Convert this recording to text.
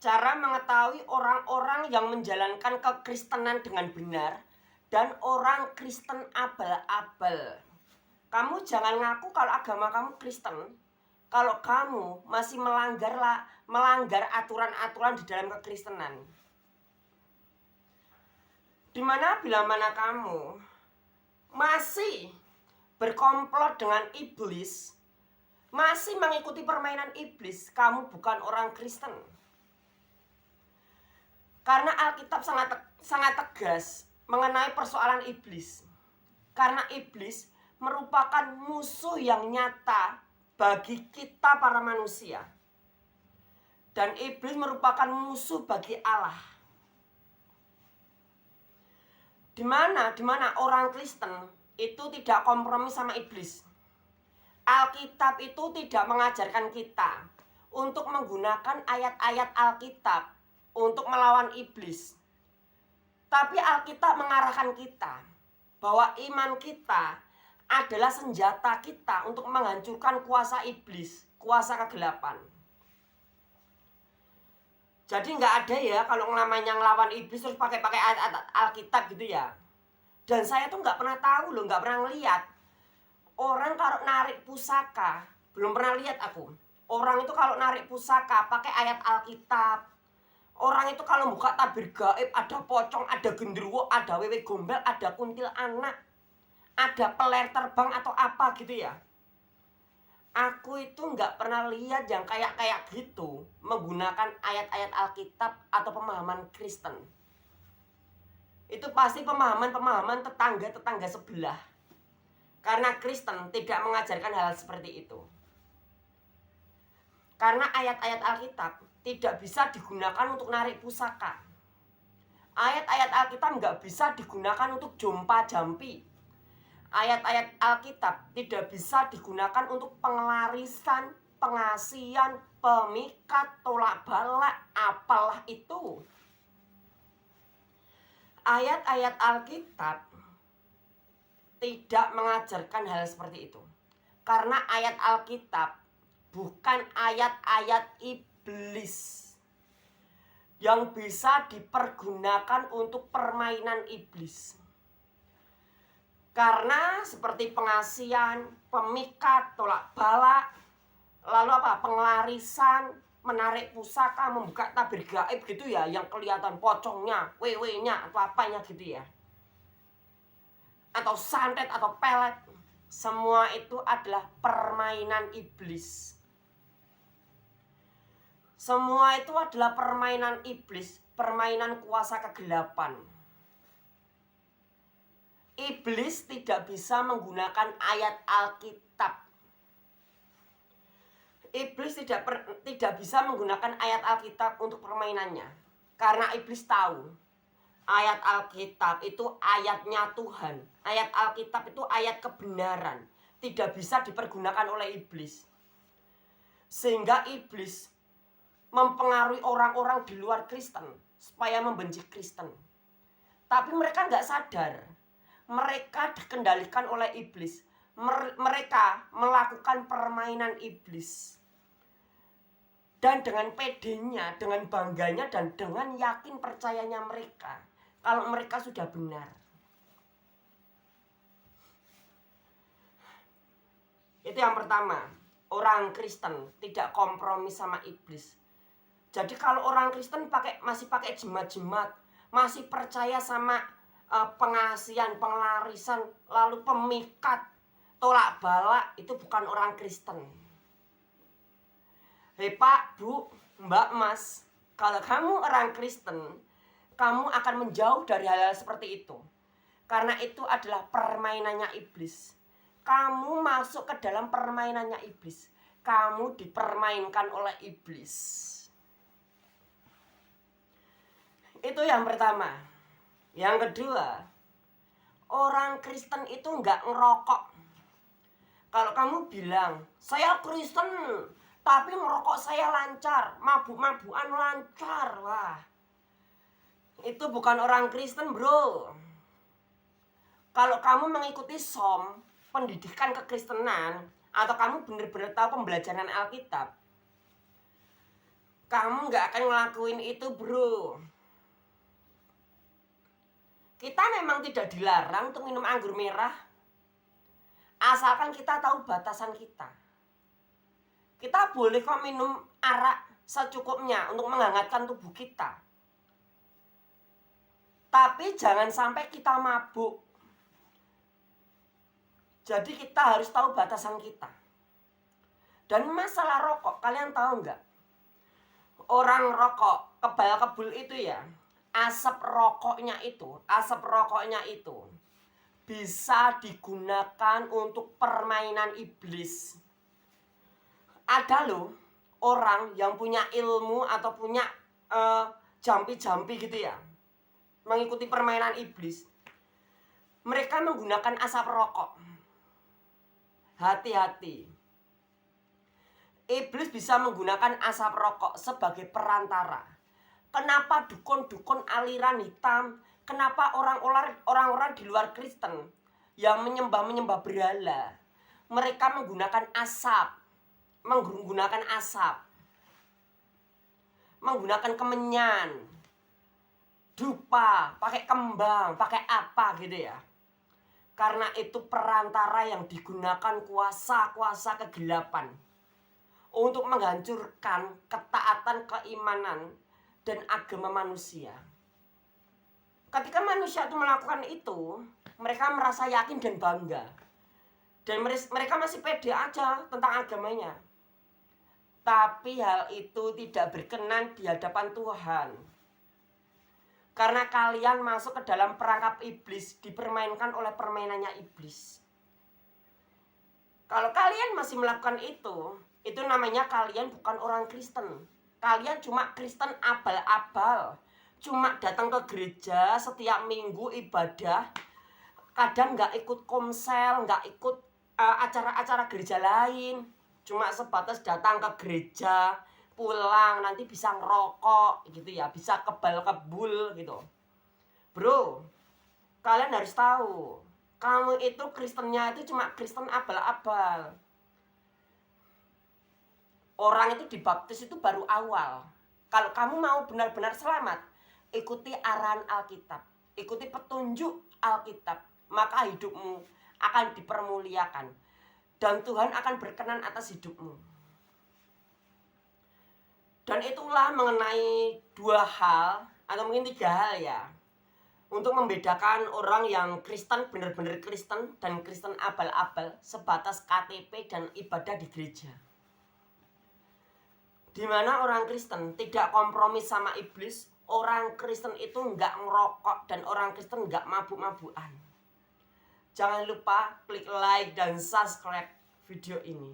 Cara mengetahui orang-orang yang menjalankan kekristenan dengan benar dan orang Kristen abal-abal. Kamu jangan ngaku kalau agama kamu Kristen, kalau kamu masih melanggar aturan-aturan di dalam kekristenan. Dimana bila mana kamu masih berkomplot dengan iblis, masih mengikuti permainan iblis, kamu bukan orang Kristen. Karena Alkitab sangat tegas mengenai persoalan iblis. Karena iblis merupakan musuh yang nyata bagi kita para manusia. Dan iblis merupakan musuh bagi Allah. Dimana orang Kristen itu tidak kompromi sama iblis. Alkitab itu tidak mengajarkan kita untuk menggunakan ayat-ayat Alkitab untuk melawan iblis. Tapi Alkitab mengarahkan kita bahwa iman kita adalah senjata kita untuk menghancurkan kuasa iblis, kuasa kegelapan. Jadi nggak ada ya kalau namanya ngelawan iblis terus pakai ayat Alkitab gitu ya. Dan saya tuh nggak pernah tahu loh, nggak pernah lihat orang kalau narik pusaka, belum pernah lihat aku. Orang itu kalau narik pusaka pakai ayat Alkitab. Orang itu kalau buka tabir gaib ada pocong, ada genderuwo, ada wewe gombel, ada kuntil anak, ada peler terbang atau apa gitu ya. Aku itu nggak pernah lihat yang kayak gitu menggunakan ayat-ayat Alkitab atau pemahaman Kristen. Itu pasti pemahaman tetangga sebelah. Karena Kristen tidak mengajarkan hal seperti itu. Karena ayat-ayat Alkitab tidak bisa digunakan untuk narik pusaka. Ayat-ayat Alkitab nggak bisa digunakan untuk jompa jampi. Ayat-ayat Alkitab tidak bisa digunakan untuk pengelarisan, pengasian, pemikat, tolak balak, apalah itu. Ayat-ayat Alkitab tidak mengajarkan hal seperti itu. Karena ayat Alkitab bukan ayat-ayat iblis yang bisa dipergunakan untuk permainan iblis. Karena seperti pengasian, pemikat, tolak balak, lalu pengelarisan, menarik pusaka, membuka tabir gaib gitu ya, yang kelihatan pocongnya, wewe-nya atau apanya gitu ya. Atau santet atau pelet. Semua itu adalah permainan iblis. Semua itu adalah permainan iblis, permainan kuasa kegelapan. Iblis tidak bisa menggunakan ayat Alkitab. Iblis tidak bisa menggunakan ayat Alkitab untuk permainannya. Karena iblis tahu ayat Alkitab itu ayatnya Tuhan. Ayat Alkitab itu ayat kebenaran. Tidak bisa dipergunakan oleh iblis. Sehingga iblis mempengaruhi orang-orang di luar Kristen supaya membenci Kristen. Tapi mereka nggak sadar. Mereka dikendalikan oleh iblis. Mereka melakukan permainan iblis. Dan dengan pedenya, dengan bangganya, dan dengan yakin percayanya mereka, kalau mereka sudah benar. Itu yang pertama. Orang Kristen tidak kompromi sama iblis. Jadi kalau orang Kristen masih pakai jimat-jimat, masih percaya sama pengasian, pengelarisan, lalu pemikat, tolak balak, itu bukan orang Kristen. Hei Pak, Bu, Mbak, Mas, kalau kamu orang Kristen, kamu akan menjauh dari hal-hal seperti itu. Karena itu adalah permainannya iblis. Kamu masuk ke dalam permainannya iblis. Kamu dipermainkan oleh iblis. Itu yang pertama. Yang kedua, orang Kristen itu nggak ngerokok. Kalau kamu bilang, saya Kristen, tapi ngerokok saya lancar, mabuk-mabukan lancar, wah, itu bukan orang Kristen, bro. Kalau kamu mengikuti SOM, pendidikan kekristenan, atau kamu benar-benar tahu pembelajaran Alkitab, kamu nggak akan ngelakuin itu, bro. Kita memang tidak dilarang untuk minum anggur merah, asalkan kita tahu batasan kita. Kita boleh kok minum arak secukupnya untuk menghangatkan tubuh kita. Tapi jangan sampai kita mabuk. Jadi kita harus tahu batasan kita. Dan masalah rokok, kalian tahu nggak? Orang rokok kebal-kebul itu ya, asap rokoknya itu bisa digunakan untuk permainan iblis. Ada loh orang yang punya ilmu atau punya jampi-jampi gitu ya, mengikuti permainan iblis. Mereka menggunakan asap rokok. Hati-hati. Iblis bisa menggunakan asap rokok sebagai perantara. Kenapa dukun-dukun aliran hitam, kenapa orang-orang di luar Kristen yang menyembah berhala, mereka menggunakan menggunakan kemenyan, dupa, pakai kembang, pakai apa gitu ya. Karena itu perantara yang digunakan kuasa-kuasa kegelapan untuk menghancurkan ketaatan, keimanan, dan agama manusia. Ketika manusia itu melakukan itu, mereka merasa yakin dan bangga. Dan mereka masih pede aja tentang agamanya. Tapi hal itu tidak berkenan di hadapan Tuhan. Karena kalian masuk ke dalam perangkap iblis, dipermainkan oleh permainannya iblis. Kalau kalian masih melakukan itu namanya kalian bukan orang Kristen. Kalian cuma Kristen abal-abal. Cuma datang ke gereja setiap minggu ibadah. Kadang gak ikut komsel, gak ikut acara-acara gereja lain. Cuma sebatas datang ke gereja, pulang nanti bisa ngerokok gitu ya, bisa kebal-kebul gitu. Bro, kalian harus tahu, kamu itu Kristennya itu cuma Kristen abal-abal. Orang itu dibaptis itu baru awal. Kalau kamu mau benar-benar selamat, ikuti arahan Alkitab, ikuti petunjuk Alkitab, maka hidupmu akan dipermuliakan dan Tuhan akan berkenan atas hidupmu. Dan itulah mengenai 2 hal atau mungkin 3 hal ya, untuk membedakan orang yang Kristen, benar-benar Kristen, dan Kristen abal-abal sebatas KTP dan ibadah di gereja. Dimana orang Kristen tidak kompromi sama iblis, orang Kristen itu nggak ngerokok, dan orang Kristen nggak mabuk-mabukan. Jangan lupa klik like dan subscribe video ini.